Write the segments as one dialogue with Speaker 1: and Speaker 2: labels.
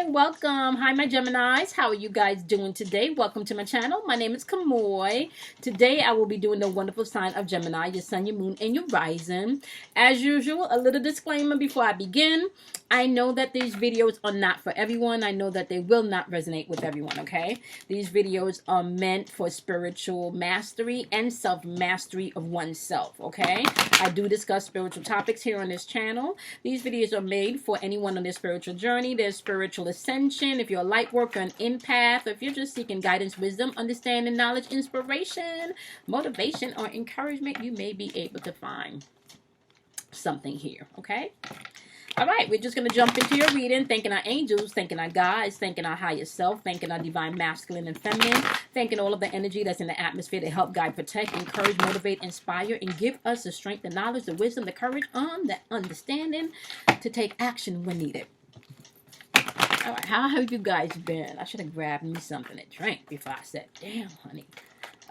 Speaker 1: welcome. Hi, my Geminis. How are you guys doing today? Welcome to my channel. My name is Kamoy. Today, I will be doing the wonderful sign of Gemini, your sun, your moon, and your rising. As usual, a little disclaimer before I begin. I know that these videos are not for everyone. I know that they will not resonate with everyone, okay? These videos are meant for spiritual mastery and self-mastery of oneself, okay? I do discuss spiritual topics here on this channel. These videos are made for anyone on their spiritual journey, their spiritual ascension. If you're a light worker, an empath, or if you're just seeking guidance, wisdom, understanding, knowledge, inspiration, motivation, or encouragement, you may be able to find something here, okay? All right, we're just going to jump into your reading, thanking our angels, thanking our guides, thanking our higher self, thanking our divine masculine and feminine, thanking all of the energy that's in the atmosphere to help guide, protect, encourage, motivate, inspire, and give us the strength, the knowledge, the wisdom, the courage, the understanding to take action when needed. All right, how have you guys been? I should have grabbed me something to drink before I said, damn, honey.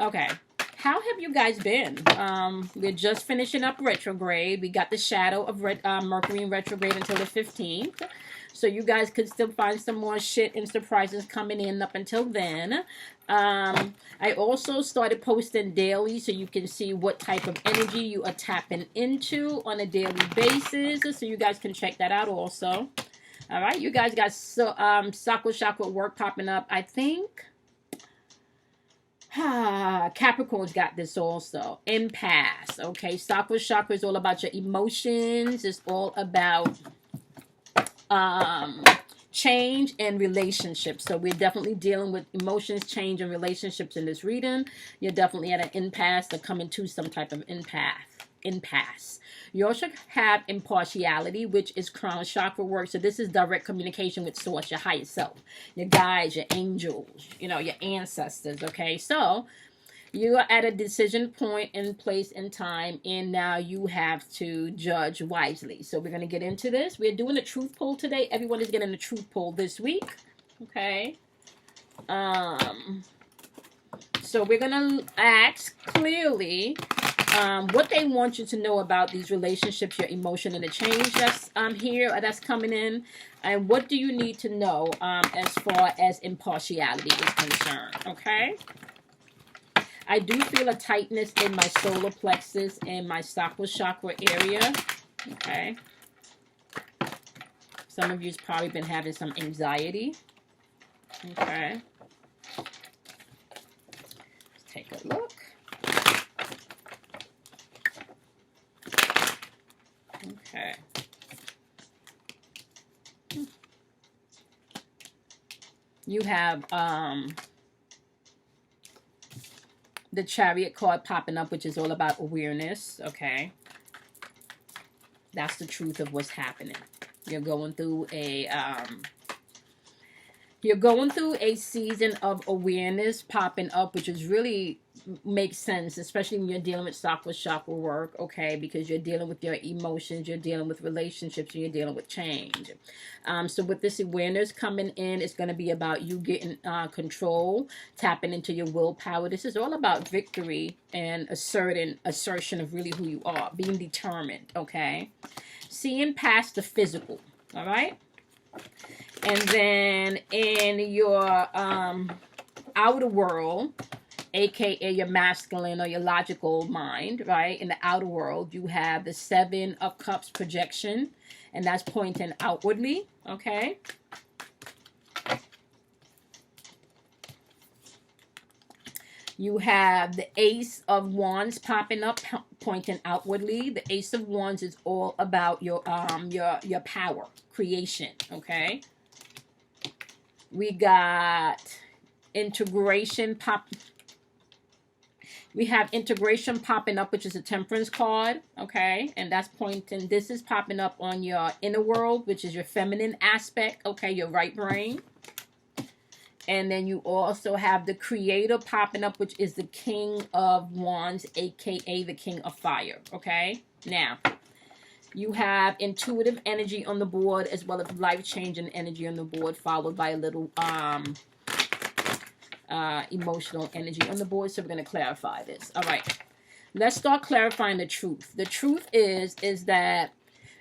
Speaker 1: Okay. How have you guys been? We're just finishing up retrograde. We got the shadow of Mercury in retrograde until the 15th. So you guys could still find some more shit and surprises coming in up until then. I also started posting daily so you can see what type of energy you are tapping into on a daily basis. So you guys can check that out also. All right, you guys got Sakura Chakra work popping up, I think. Capricorn's got this also. Impasse. Okay. Sakura Chakra is all about your emotions. It's all about change and relationships. So we're definitely dealing with emotions, change, and relationships in this reading. You're definitely at an impasse or coming to some type of impasse. You also have impartiality, which is crown chakra work. So this is direct communication with source, your higher self, your guides, your angels, you know, your ancestors. Okay, so you are at a decision point in place and time, and now you have to judge wisely. So we're going to get into this. We're doing a truth poll today. Everyone is getting a truth poll this week. Okay. So we're going to ask clearly what they want you to know about these relationships, your emotion, and the change that's that's coming in, and what do you need to know as far as impartiality is concerned. Okay, I do feel a tightness in my solar plexus and my sacral chakra area. Okay, some of you's probably been having some anxiety. Okay, let's take a look. Okay. You have the Chariot card popping up, which is all about awareness. Okay. That's the truth of what's happening. You're going through a season of awareness popping up, which is really makes sense, especially when you're dealing with Sakura Chakra work, okay, because you're dealing with your emotions, you're dealing with relationships, and you're dealing with change. So with this awareness coming in, it's going to be about you getting control, tapping into your willpower. This is all about victory and assertion of really who you are, being determined, okay, seeing past the physical, all right. And then in your outer world, aka your masculine or your logical mind, right? In the outer world, you have the 7 of Cups projection, and that's pointing outwardly, okay? You have the Ace of Wands popping up, pointing outwardly. The Ace of Wands is all about your power, creation, okay? We got integration We have integration popping up, which is a Temperance card, okay? And that's pointing, this is popping up on your inner world, which is your feminine aspect, okay? Your right brain. And then you also have the Creator popping up, which is the King of Wands, aka the King of Fire, okay? Now, you have intuitive energy on the board as well as life-changing energy on the board, followed by a little emotional energy on the board. So we're going to clarify this. All right. Let's start clarifying the truth. The truth is that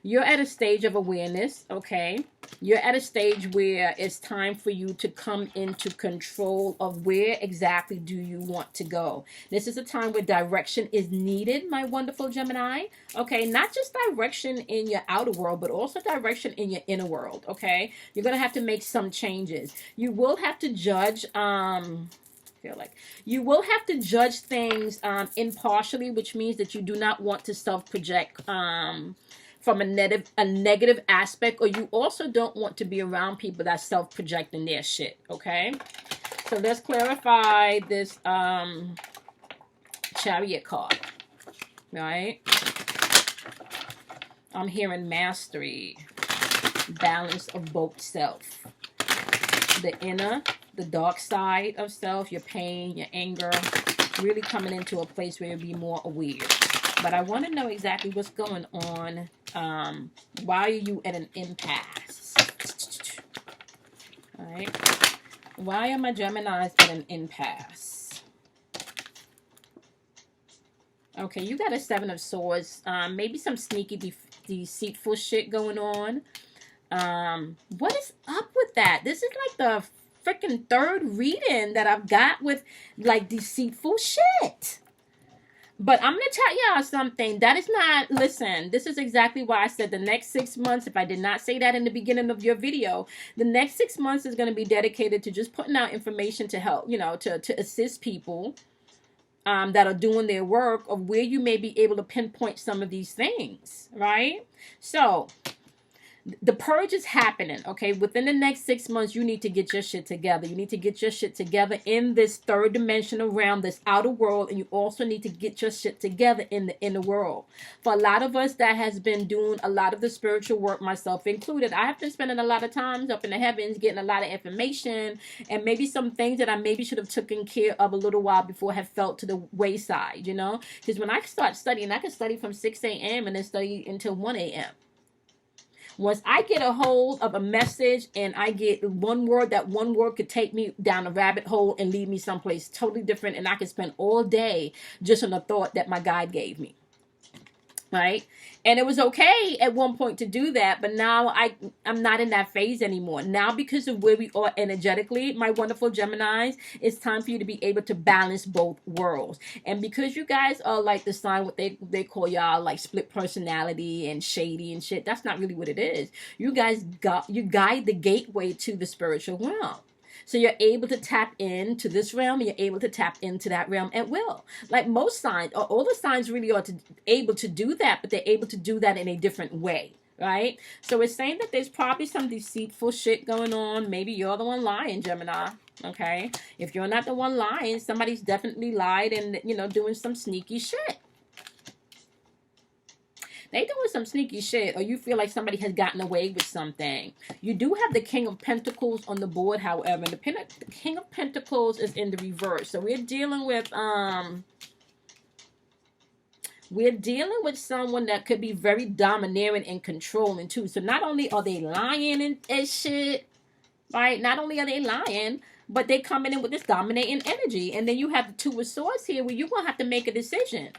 Speaker 1: You're at a stage of awareness, okay? You're at a stage where it's time for you to come into control of where exactly do you want to go. This is a time where direction is needed, my wonderful Gemini. Okay, not just direction in your outer world, but also direction in your inner world, okay? You're going to have to make some changes. You will have to judge, feel like you will have to judge things impartially, which means that you do not want to self-project from a negative aspect, or you also don't want to be around people that self-projecting their shit, okay? So let's clarify this Chariot card, right? I'm hearing mastery, balance of both self, the inner, the dark side of self, your pain, your anger, really coming into a place where you'll be more aware. But I want to know exactly what's going on. Why are you at an impasse? All right. Why are my Geminis at an impasse? Okay, you got a Seven of Swords. Maybe some sneaky, deceitful shit going on. What is up with that? This is like the freaking third reading that I've got with like deceitful shit. But I'm going to tell y'all something. That is not, listen, this is exactly why I said the next 6 months, if I did not say that in the beginning of your video, the next 6 months is going to be dedicated to just putting out information to help, you know, to assist people that are doing their work, of where you may be able to pinpoint some of these things, right? So the purge is happening, okay? Within the next 6 months, you need to get your shit together. You need to get your shit together in this third dimensional realm, this outer world, and you also need to get your shit together in the inner world. For a lot of us that has been doing a lot of the spiritual work, myself included, I have been spending a lot of times up in the heavens getting a lot of information, and maybe some things that I maybe should have taken care of a little while before have felt to the wayside, you know? Because when I start studying, I can study from 6 a.m. and then study until 1 a.m. Once I get a hold of a message and I get one word, that one word could take me down a rabbit hole and lead me someplace totally different, and I could spend all day just on the thought that my guide gave me. Right? And it was okay at one point to do that, but now I'm not in that phase anymore. Now, because of where we are energetically, my wonderful Geminis, it's time for you to be able to balance both worlds. And because you guys are like the sign, what they call y'all like split personality and shady and shit, that's not really what it is. You guys guide the gateway to the spiritual realm. So you're able to tap into this realm, and you're able to tap into that realm at will. Like most signs, or all the signs really are able to do that, but they're able to do that in a different way, right? So it's saying that there's probably some deceitful shit going on. Maybe you're the one lying, Gemini, okay? If you're not the one lying, somebody's definitely lied and, you know, doing some sneaky shit. They doing some sneaky shit, or you feel like somebody has gotten away with something. You do have the King of Pentacles on the board, however. The King of Pentacles is in the reverse. So we're dealing with someone that could be very domineering and controlling too. So not only are they lying and shit, right? Not only are they lying, but they coming in with this dominating energy. And then you have the Two of Swords here, where you're going to have to make a decision.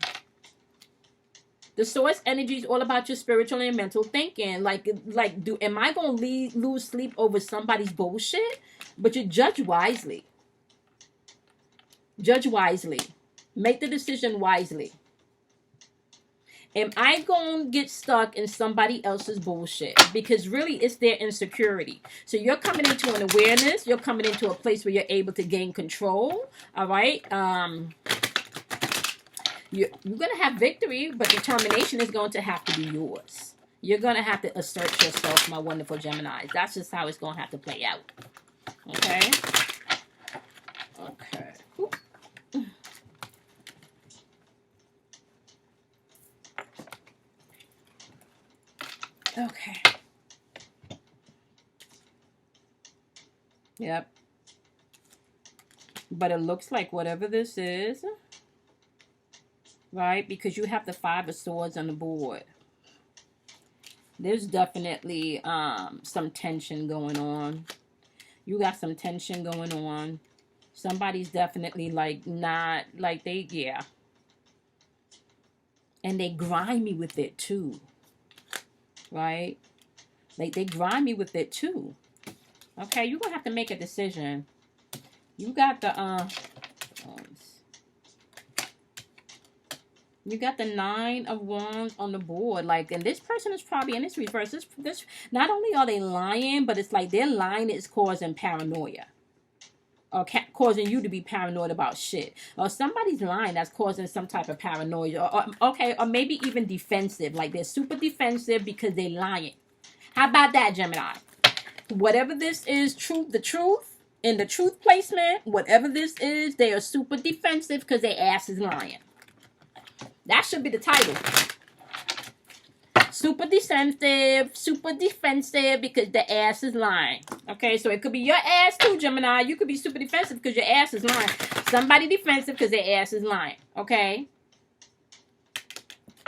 Speaker 1: The source energy is all about your spiritual and mental thinking. Am I going to lose sleep over somebody's bullshit? But you judge wisely. Judge wisely. Make the decision wisely. Am I going to get stuck in somebody else's bullshit? Because really, it's their insecurity. So you're coming into an awareness. You're coming into a place where you're able to gain control. All right? You're going to have victory, but determination is going to have to be yours. You're going to have to assert yourself, my wonderful Geminis. That's just how it's going to have to play out. Okay? Okay. Oop. Okay. Yep. But it looks like whatever this is, right? Because you have the Five of Swords on the board. There's definitely some tension going on. You got some tension going on. Somebody's definitely like not, like they, yeah. And they grimy with it too. right? Like, they grimy with it too. Okay, you're going to have to make a decision. You got the, you got the 9 of Wands on the board. Like, and this person is probably in this reverse. This not only are they lying, but it's like their lying is causing paranoia. Or causing you to be paranoid about shit. Or somebody's lying that's causing some type of paranoia. Or maybe even defensive. Like, they're super defensive because they're lying. How about that, Gemini? Whatever this is, the truth, in the truth placement, whatever this is, they are super defensive because their ass is lying. That should be the title. Super defensive because the ass is lying. Okay, so it could be your ass too, Gemini. You could be super defensive because your ass is lying. Somebody defensive because their ass is lying. Okay.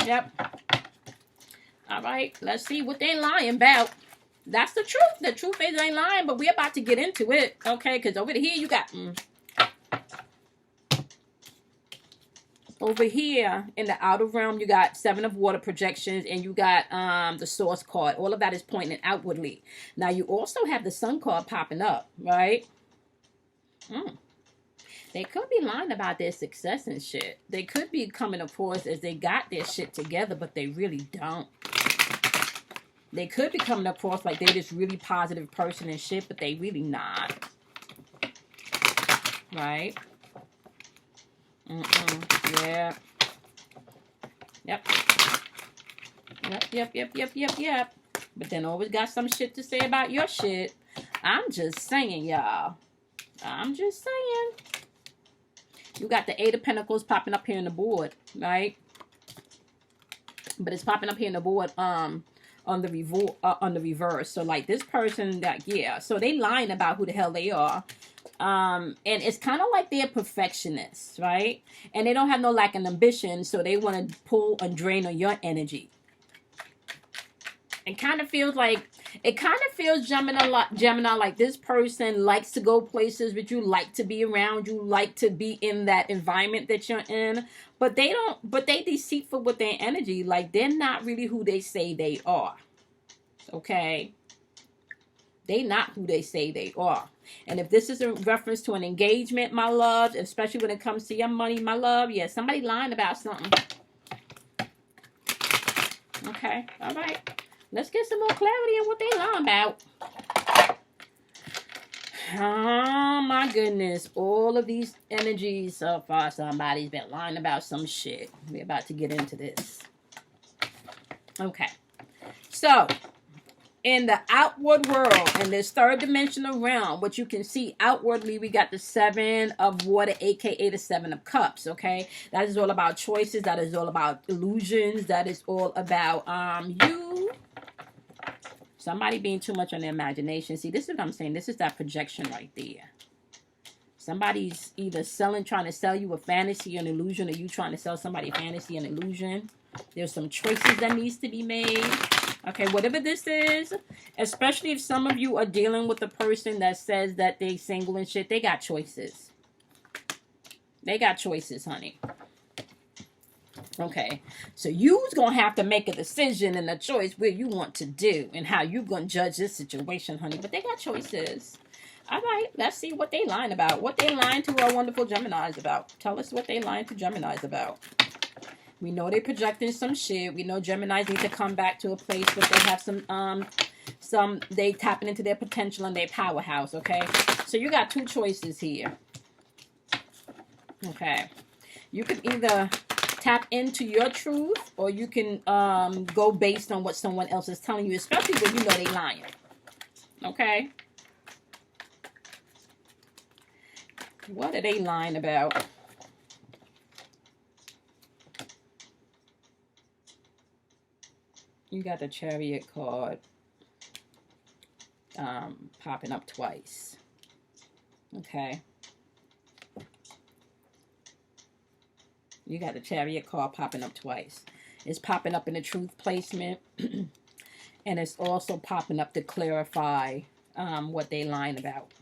Speaker 1: Yep. All right, let's see what they lying about. That's the truth. The truth is they ain't lying, but we're about to get into it. Okay, because over here you got... Over here in the outer realm, you got 7 of water projections, and you got the source card. All of that is pointing outwardly. Now, you also have the sun card popping up, right? They could be lying about their success and shit. They could be coming across as they got their shit together, but they really don't. They could be coming across like they're this really positive person and shit, but they really not. Right? Yeah. Yep. Yep. But then always got some shit to say about your shit. I'm just saying, y'all. I'm just saying. You got the 8 of Pentacles popping up here on the board, right? But it's popping up here on the board on the reverse. So like this person that, yeah. So they lying about who the hell they are. And it's kind of like they're perfectionists, right? And they don't have no lack of ambition, so they want to pull and drain on your energy. It kind of feels Gemini like this person likes to go places with you, like to be around you, like to be in that environment that you're in, but they deceitful with their energy. Like, they're not really who they say they are. Okay? They not who they say they are. And if this is a reference to an engagement, my love, especially when it comes to your money, my love, yeah, somebody lying about something. Okay, all right. Let's get some more clarity on what they lying about. Oh, my goodness. All of these energies so far, somebody's been lying about some shit. We're about to get into this. Okay. So, in the outward world, in this third dimensional realm, what you can see outwardly, we got the 7 of water, aka the 7 of cups. Okay, that is all about choices. That is all about illusions. That is all about somebody being too much on their imagination. See, this is what I'm saying. This is that projection right there. Somebody's either trying to sell you a fantasy, an illusion, or you trying to sell somebody a fantasy, an illusion. There's some choices that needs to be made. Okay, whatever this is, especially if some of you are dealing with a person that says that they single and shit, they got choices. They got choices, honey. Okay, so you's going to have to make a decision and a choice where you want to do and how you going to judge this situation, honey. But they got choices. All right, let's see what they lying about. What they lying to our wonderful Geminis about. Tell us what they lying to Geminis about. We know they're projecting some shit. We know Geminis need to come back to a place where they have they tapping into their potential and their powerhouse, okay? So you got 2 choices here. Okay. You can either tap into your truth or you can go based on what someone else is telling you, especially when you know they lying. Okay? What are they lying about? You got the Chariot card popping up twice. Okay. You got the Chariot card popping up twice. It's popping up in the truth placement. And it's also popping up to clarify what they lying about.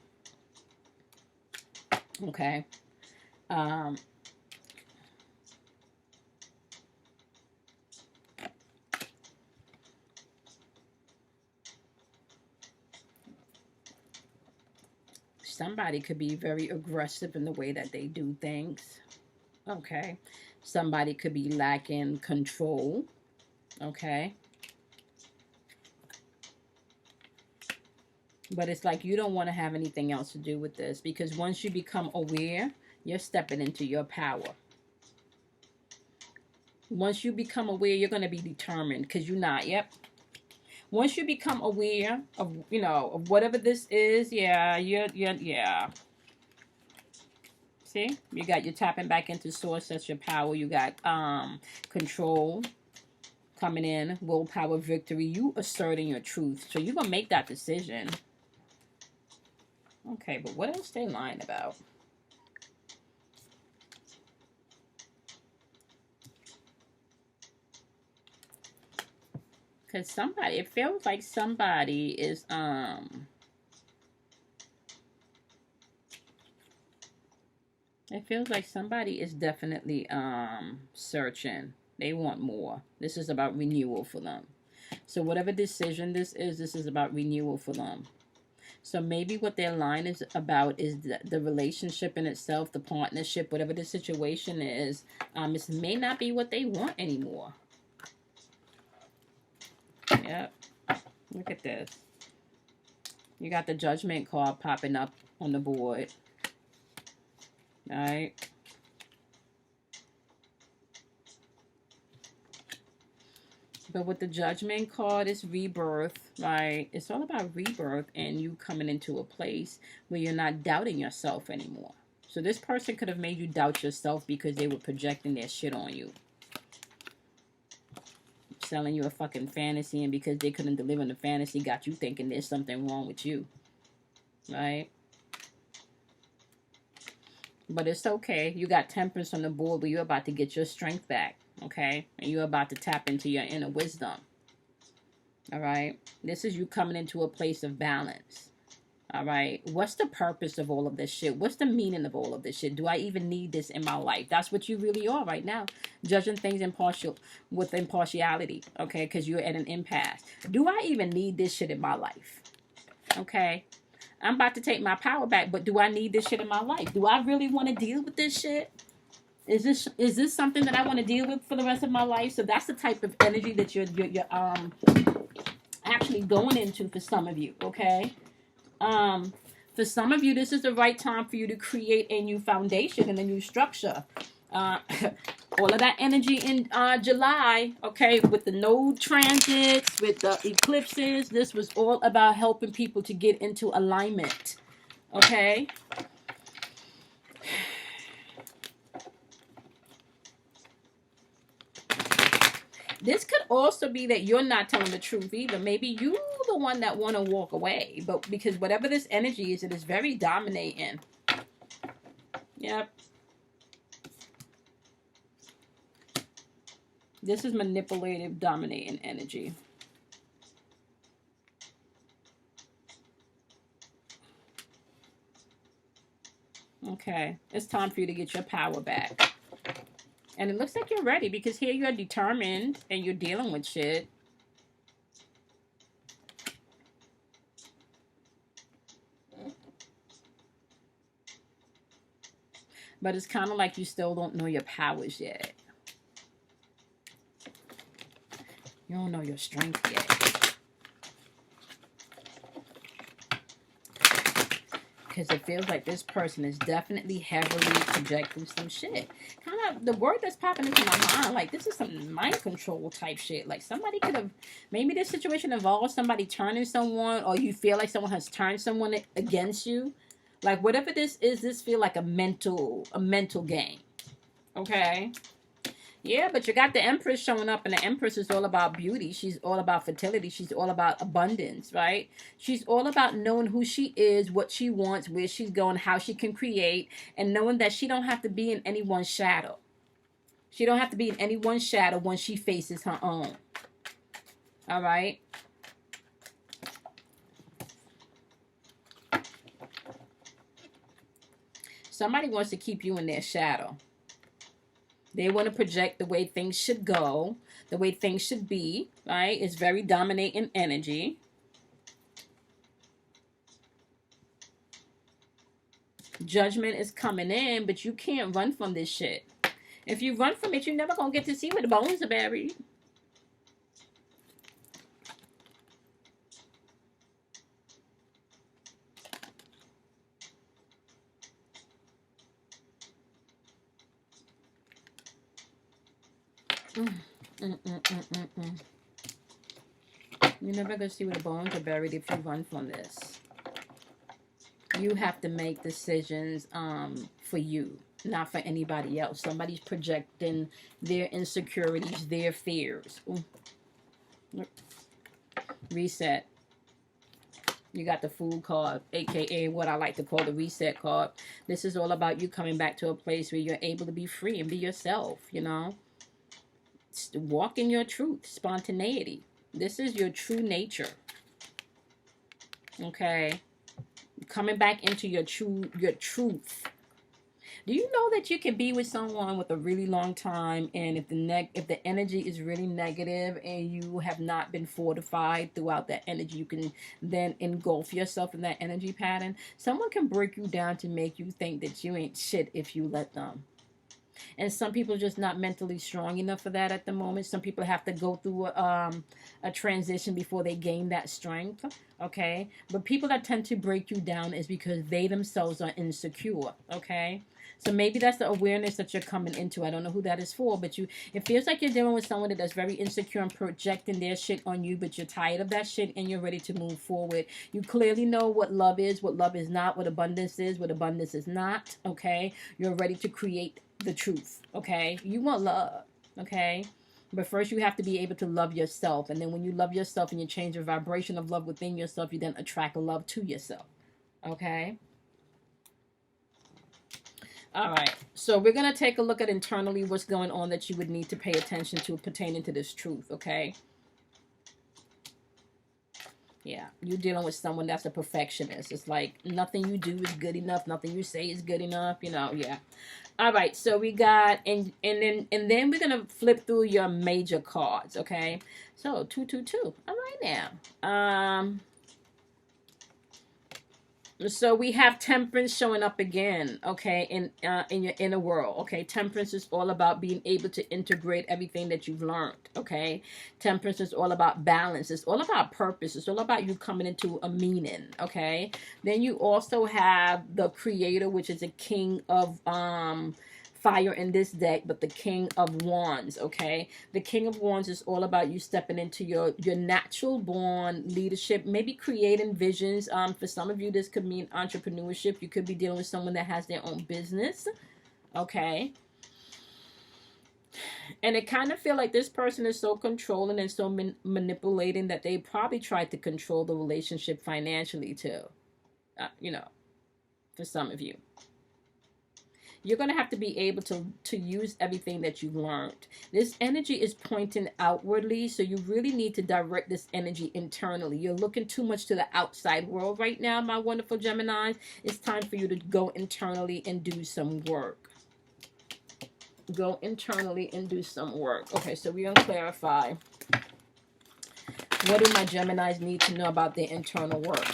Speaker 1: Okay. Somebody could be very aggressive in the way that they do things. Okay. Somebody could be lacking control. Okay. But it's like you don't want to have anything else to do with this, because once you become aware, you're stepping into your power. Once you become aware, you're going to be determined, because you're not. Yep. Once you become aware of, you know, of whatever this is, yeah. See, you got, you're tapping back into source. That's your power. You got control coming in, willpower, victory. You asserting your truth. So you're going to make that decision. Okay, but what else they lying about? Because somebody, it feels like somebody is, it feels like somebody is definitely, searching. They want more. This is about renewal for them. So whatever decision this is about renewal for them. So maybe what their line is about is the relationship in itself, the partnership, whatever the situation is. This may not be what they want anymore. Yep. Look at this. You got the Judgment card popping up on the board. All right. But with the Judgment card, it's rebirth, right? It's all about rebirth and you coming into a place where you're not doubting yourself anymore. So this person could have made you doubt yourself because they were projecting their shit on you. Selling you a fucking fantasy, and because they couldn't deliver the fantasy, got you thinking there's something wrong with you. Right? But it's okay. You got Temperance on the board, but you're about to get your strength back. Okay? And you're about to tap into your inner wisdom. Alright? This is you coming into a place of balance. Alright? What's the purpose of all of this shit? What's the meaning of all of this shit? Do I even need this in my life? That's what you really are right now. Judging things with impartiality. Okay? Because you're at an impasse. Do I even need this shit in my life? Okay? I'm about to take my power back, but do I need this shit in my life? Do I really want to deal with this shit? Is this something that I want to deal with for the rest of my life? So that's the type of energy that you're actually going into for some of you, okay? For some of you, this is the right time for you to create a new foundation and a new structure. All of that energy in July, okay, with the node transits, with the eclipses, this was all about helping people to get into alignment, okay? This could also be that you're not telling the truth either. Maybe you're the one that want to walk away, but because whatever this energy is, it is very dominating. Yep. This is manipulative, dominating energy. Okay. It's time for you to get your power back. And it looks like you're ready, because here you're determined and you're dealing with shit. But it's kind of like you still don't know your powers yet. You don't know your strength yet. Because it feels like this person is definitely heavily projecting some shit. Kind of the word that's popping into my mind, like this is some mind control type shit. Like somebody could have, maybe this situation involves somebody turning someone, or you feel like someone has turned someone against you. Like whatever this is, this feel like a mental game. Okay? Yeah, but you got the Empress showing up, and the Empress is all about beauty. She's all about fertility. She's all about abundance, right? She's all about knowing who she is, what she wants, where she's going, how she can create, and knowing that she don't have to be in anyone's shadow. She don't have to be in anyone's shadow when she faces her own. All right? Somebody wants to keep you in their shadow. They want to project the way things should go, the way things should be, right? It's very dominating energy. Judgment is coming in, but you can't run from this shit. If you run from it, you're never going to get to see where the bones are buried. You're never going to see where the bones are buried if you run from this. You have to make decisions for you, not for anybody else. Somebody's projecting their insecurities, their fears. Ooh. Reset. You got the Fool card, aka what I like to call the Reset card. This is all about you coming back to a place where you're able to be free and be yourself, you know. Walk in your truth, spontaneity. This is your true nature. Okay. Coming back into your truth. Do you know that you can be with someone with a really long time, and if the energy is really negative and you have not been fortified throughout that energy, you can then engulf yourself in that energy pattern. Someone can break you down to make you think that you ain't shit if you let them. And some people are just not mentally strong enough for that at the moment. Some people have to go through a transition before they gain that strength. Okay. But people that tend to break you down is because they themselves are insecure. Okay. So maybe that's the awareness that you're coming into. I don't know who that is for, but it feels like you're dealing with someone that's very insecure and projecting their shit on you, but you're tired of that shit and you're ready to move forward. You clearly know what love is not, what abundance is not. Okay. You're ready to create the truth. Okay. You want love. Okay. But first you have to be able to love yourself. And then when you love yourself and you change the vibration of love within yourself, you then attract love to yourself. Okay. All right, so we're going to take a look at internally what's going on that you would need to pay attention to pertaining to this truth, okay? Yeah, you're dealing with someone that's a perfectionist. It's like nothing you do is good enough, nothing you say is good enough, you know, yeah. All right, so we got, and then we're going to flip through your major cards, okay? So, 222. All right now. So we have temperance showing up again, okay, in your inner world, okay. Temperance is all about being able to integrate everything that you've learned, okay. Temperance is all about balance. It's all about purpose. It's all about you coming into a meaning, okay. Then you also have the Creator, which is a king of fire in this deck, but the King of Wands, okay. The King of Wands is all about you stepping into your natural born leadership, maybe creating visions. For some of you, this could mean entrepreneurship. You could be dealing with someone that has their own business, okay. And it kind of feel like this person is so controlling and so manipulating that they probably tried to control the relationship financially too, you know, for some of you. You're going to have to be able to use everything that you've learned. This energy is pointing outwardly, so you really need to direct this energy internally. You're looking too much to the outside world right now, my wonderful Geminis. It's time for you to go internally and do some work. Go internally and do some work. Okay, so we're going to clarify. What do my Geminis need to know about their internal work?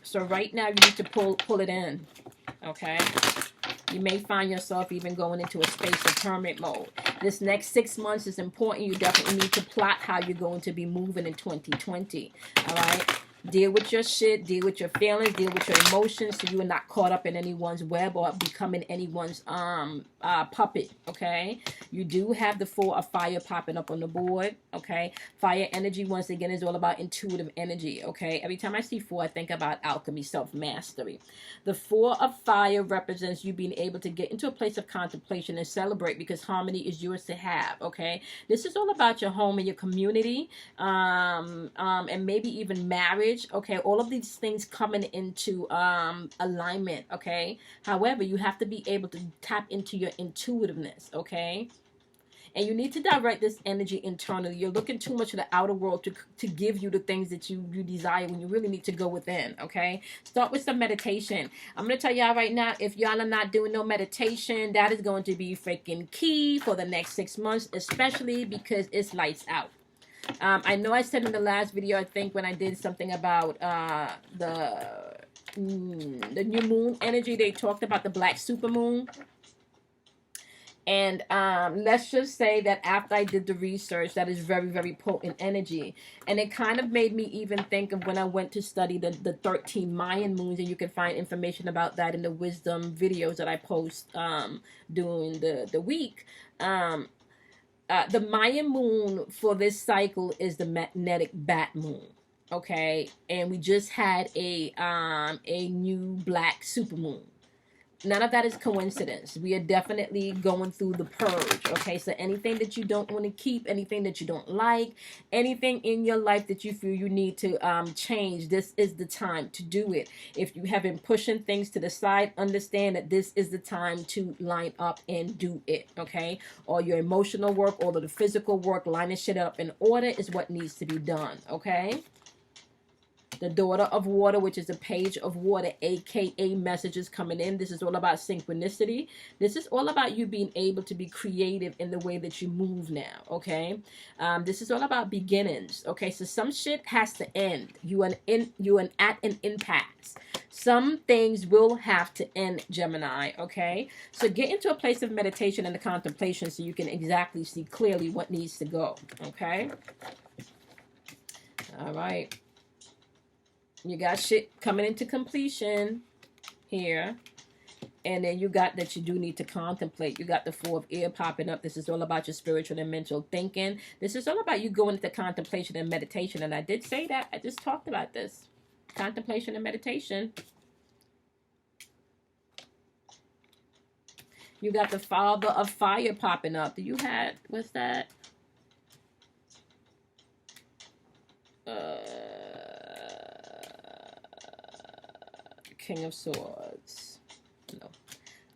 Speaker 1: So right now, you need to pull it in, okay? You may find yourself even going into a space of hermit mode. This next 6 months is important. You definitely need to plot how you're going to be moving in 2020. All right? Deal with your shit. Deal with your feelings. Deal with your emotions so you are not caught up in anyone's web or becoming anyone's puppet. Okay? You do have the Four of Fire popping up on the board. Okay? Fire energy, once again, is all about intuitive energy. Okay? Every time I see 4, I think about alchemy, self-mastery. The Four of Fire represents you being able to get into a place of contemplation and celebrate because harmony is yours to have. Okay? This is all about your home and your community, and maybe even marriage. Okay, all of these things coming into alignment. Okay, however, you have to be able to tap into your intuitiveness. Okay, and you need to direct this energy internally. You're looking too much at the outer world to give you the things that you desire when you really need to go within. Okay, start with some meditation. I'm going to tell y'all right now, if y'all are not doing no meditation, that is going to be freaking key for the next 6 months, especially because it's lights out. I know I said in the last video, I think when I did something about the the new moon energy. They talked about the black supermoon. And let's just say that after I did the research, that is very, very potent energy. And it kind of made me even think of when I went to study the 13 Mayan moons. And you can find information about that in the wisdom videos that I post during the week. The Mayan moon for this cycle is the magnetic bat moon. Okay. And we just had a new black supermoon. None of that is coincidence. We are definitely going through the purge, okay? So anything that you don't want to keep, anything that you don't like, anything in your life that you feel you need to change, this is the time to do it. If you have been pushing things to the side, understand that this is the time to line up and do it, okay? All your emotional work, all of the physical work, lining shit up in order is what needs to be done, okay? The daughter of water, which is the page of water, aka messages coming in. This is all about synchronicity. This is all about you being able to be creative in the way that you move now, okay? This is all about beginnings, okay? So some shit has to end. You are at an impasse. Some things will have to end, Gemini, okay? So get into a place of meditation and the contemplation so you can exactly see clearly what needs to go, okay? All right. You got shit coming into completion here. And then you got that you do need to contemplate. You got the Four of Air popping up. This is all about your spiritual and mental thinking. This is all about you going into contemplation and meditation. And I did say that. I just talked about this. Contemplation and meditation. You got the Father of Fire popping up. Do you have, what's that? King of Swords. No.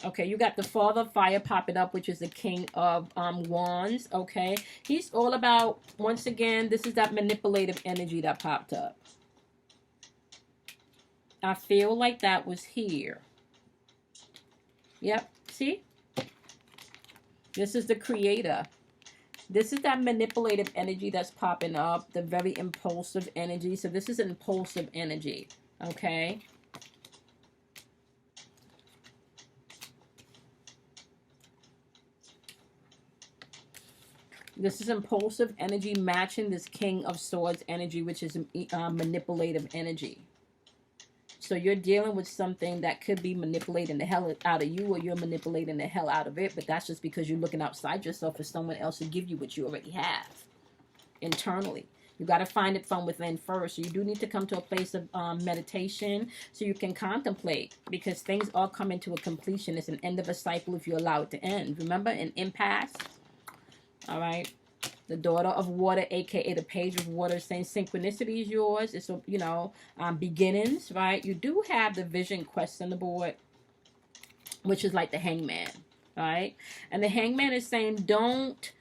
Speaker 1: Okay, you got the Father of Fire popping up, which is the King of Wands. Okay, he's all about, once again, this is that manipulative energy that popped up. I feel like that was here. Yep, see? This is the Creator. This is that manipulative energy that's popping up, the very impulsive energy. So this is impulsive energy, okay? This is impulsive energy matching this King of Swords energy, which is manipulative energy. So you're dealing with something that could be manipulating the hell out of you, or you're manipulating the hell out of it. But that's just because you're looking outside yourself for someone else to give you what you already have internally. You got to find it from within first. So you do need to come to a place of meditation so you can contemplate, because things all come into a completion. It's an end of a cycle if you allow it to end. Remember, an impasse. All right. The daughter of water, aka the page of water, saying synchronicity is yours. It's, you know, beginnings, right? You do have the vision quest on the board, which is like the hangman, right? And the hangman is saying don't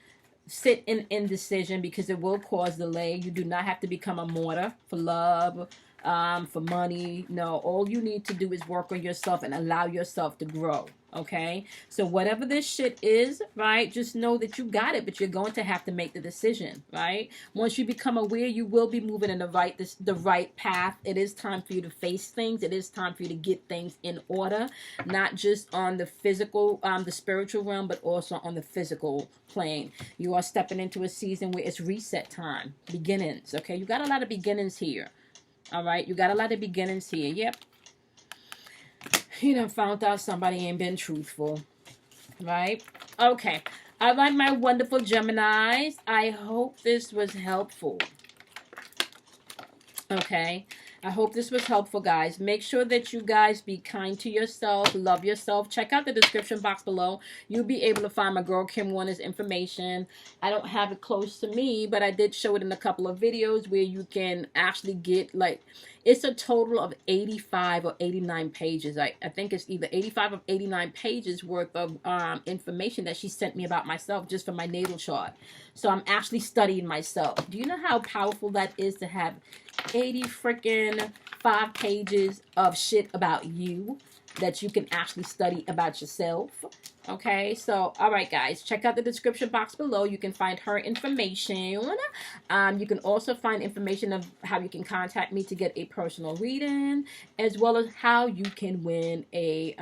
Speaker 1: sit in indecision because it will cause delay. You do not have to become a martyr for love, for money. No, all you need to do is work on yourself and allow yourself to grow. Okay, so whatever this shit is, right, just know that you got it, but you're going to have to make the decision, right? Once you become aware, you will be moving in the right path. It is time for you to face things. It is time for you to get things in order, not just on the physical, the spiritual realm, but also on the physical plane. You are stepping into a season where it's reset time, beginnings, okay? You got a lot of beginnings here, all right? You got a lot of beginnings here, yep. You done found out somebody ain't been truthful, right? Okay. All right, my wonderful Geminis. I hope this was helpful. Okay. I hope this was helpful, guys. Make sure that you guys be kind to yourself, love yourself. Check out the description box below. You'll be able to find my girl Kim Warner's information. I don't have it close to me, but I did show it in a couple of videos where you can actually get, like, it's a total of 85 or 89 pages. I think it's either 85 or 89 pages worth of information that she sent me about myself just for my natal chart. So I'm actually studying myself. Do you know how powerful that is to have 80 freaking 5 pages of shit about you? that you can actually study about yourself. Okay, so all right, guys, check out the description box below. You can find her information. You can also find information of how you can contact me to get a personal reading, as well as how you can win a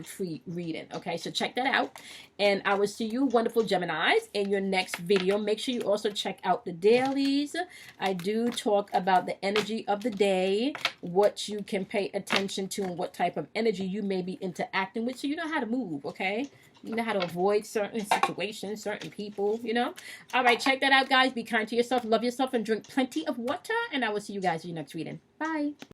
Speaker 1: free reading. Okay, so check that out, and I will see you, wonderful Geminis, in your next video. Make sure you also check out the dailies. I do talk about the energy of the day, what you can pay attention to, and what type of energy you may be interacting with, so you know how to move. Okay, you know how to avoid certain situations, certain people, you know. All right, check that out, guys. Be kind to yourself, love yourself, and drink plenty of water. And I will see you guys in your next reading. Bye.